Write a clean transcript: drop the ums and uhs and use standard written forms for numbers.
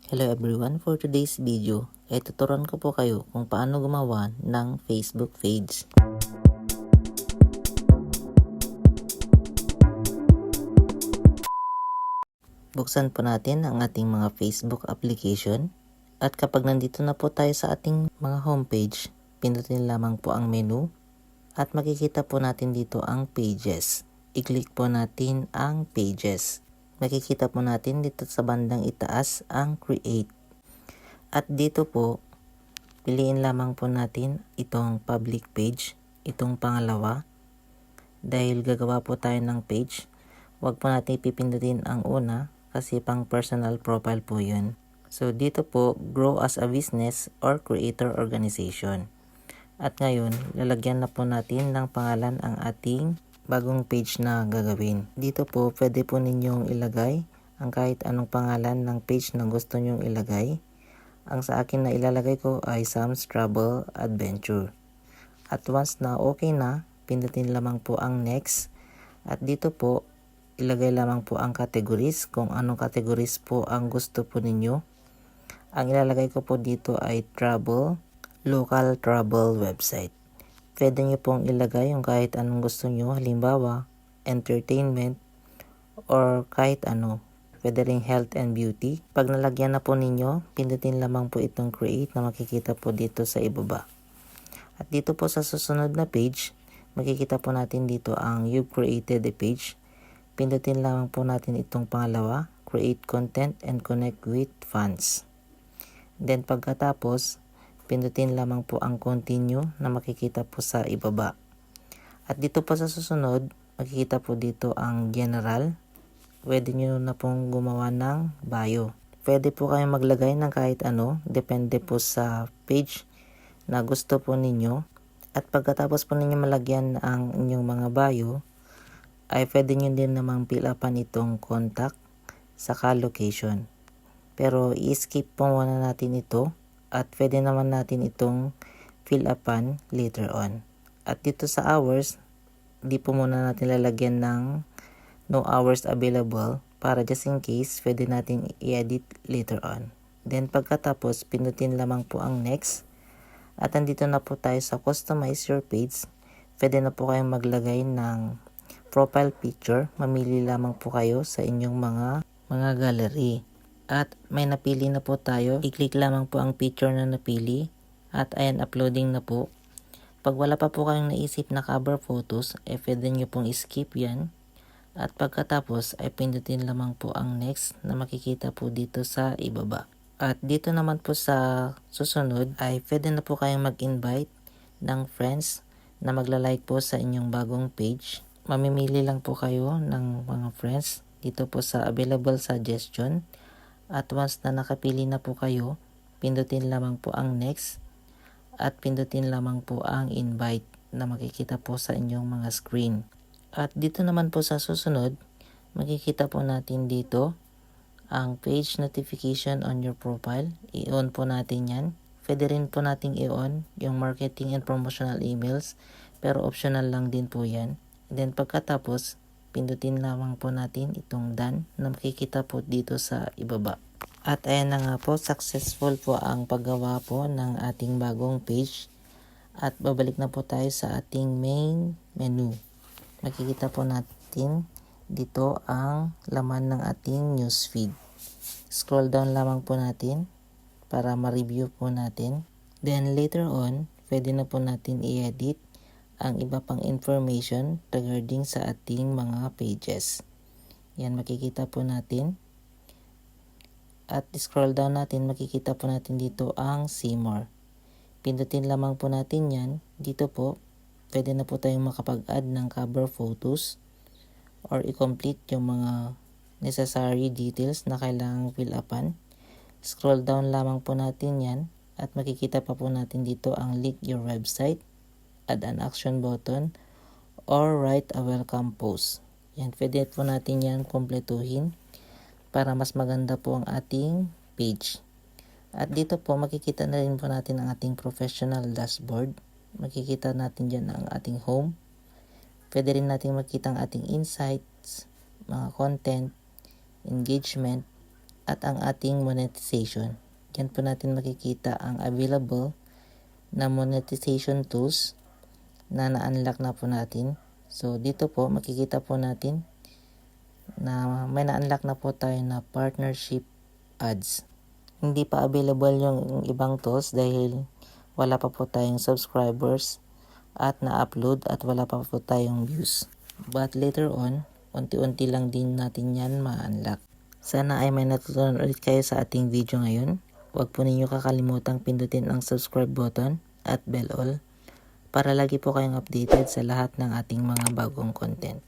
Hello everyone, for today's video ay tuturuan ko po kayo kung paano gumawa ng Facebook page. Buksan po natin ang ating mga Facebook application at kapag nandito na po tayo sa ating mga homepage, pindutin lamang po ang menu at makikita po natin dito ang pages. I-click po natin ang pages. Makikita po natin dito sa bandang itaas ang create. At dito po, piliin lamang po natin itong public page, itong pangalawa. Dahil gagawa po tayo ng page, huwag po natin pipindutin ang una kasi pang personal profile po yun. So dito po, grow as a business or creator organization. At ngayon, lalagyan na po natin ng pangalan ang ating bagong page na gagawin. Dito po, pwede po ninyong ilagay ang kahit anong pangalan ng page na gusto nyong ilagay. Ang sa akin na ilalagay ko ay Sam's Travel Adventure. At once na okay na, pindutin lamang po ang next. At dito po, ilagay lamang po ang categories kung anong categories po ang gusto po ninyo. Ang ilalagay ko po dito ay travel, local travel website. Pwede nyo pong ilagay yung kahit anong gusto nyo, halimbawa, entertainment, or kahit ano. Pwede ring health and beauty. Pag nalagyan na po ninyo, pindutin lamang po itong create na makikita po dito sa ibaba. At dito po sa susunod na page, makikita po natin dito ang you've created a page. Pindutin lamang po natin itong pangalawa, create content and connect with fans. Then pagkatapos, pindutin lamang po ang continue na makikita po sa ibaba. At dito po sa susunod, makikita po dito ang general. Pwede nyo na pong gumawa ng bio. Pwede po kayong maglagay ng kahit ano, depende po sa page na gusto po ninyo. At pagkatapos po ninyo malagyan ang inyong mga bio, ay pwede nyo din namang fill upan itong contact saka location. Pero i-skip po muna natin ito at pwede naman natin itong fill upan later on. At dito sa hours, di po muna natin lalagyan ng no hours available para just in case pwede natin i-edit later on. Then pagkatapos, pindutin lamang po ang next. At andito na po tayo sa customize your page. Pwede na po kayong maglagay ng profile picture. Mamili lamang po kayo sa inyong mga gallery. At may napili na po tayo. I-click lamang po ang picture na napili. At ayan, uploading na po. Pag wala pa po kayong naisip na cover photos, pwede nyo pong skip yan. At pagkatapos ay pindutin lamang po ang next na makikita po dito sa ibaba. At dito naman po sa susunod ay pwede na po kayong mag-invite ng friends na magla-like po sa inyong bagong page. Mamimili lang po kayo ng mga friends dito po sa available suggestion. At once na nakapili na po kayo, pindutin lamang po ang next at pindutin lamang po ang invite na makikita po sa inyong mga screen. At dito naman po sa susunod, makikita po natin dito ang page notification on your profile. I-on po natin yan. Pwede rin po nating i-on yung marketing and promotional emails, pero optional lang din po yan. And then pagkatapos, pindutin lamang po natin itong done na makikita po dito sa ibaba. At ayan na nga po, successful po ang paggawa po ng ating bagong page. At babalik na po tayo sa ating main menu. Makikita po natin dito ang laman ng ating newsfeed. Scroll down lamang po natin para ma-review po natin. Then later on, pwede na po natin i-edit ang iba pang information regarding sa ating mga pages. Yan, makikita po natin. At scroll down natin, makikita po natin dito ang see more. Pindutin lamang po natin yan. Dito po, pwede na po tayong makapag-add ng cover photos or i-complete yung mga necessary details na kailangang fill upan. Scroll down lamang po natin yan at makikita pa po natin dito ang link your website, add an action button, or write a welcome post. Yan, pwede po natin yan kumpletuhin para mas maganda po ang ating page. At dito po makikita na rin po natin ang ating professional dashboard. Makikita natin dyan ang ating home. Pwede rin natin makita ang ating insights, mga content, engagement, at ang ating monetization. Diyan po natin makikita ang available na monetization tools na na-unlock na po natin. So dito po makikita po natin na may na-unlock na po tayo na partnership ads. Hindi pa available yung ibang tools dahil wala pa po tayong subscribers at na-upload at wala pa po tayong views. But later on, unti-unti lang din natin yan ma-unlock. Sana ay may natutunan ulit kayo sa ating video ngayon. Huwag po ninyo kakalimutang pindutin ang subscribe button at bell all para lagi po kayong updated sa lahat ng ating mga bagong content.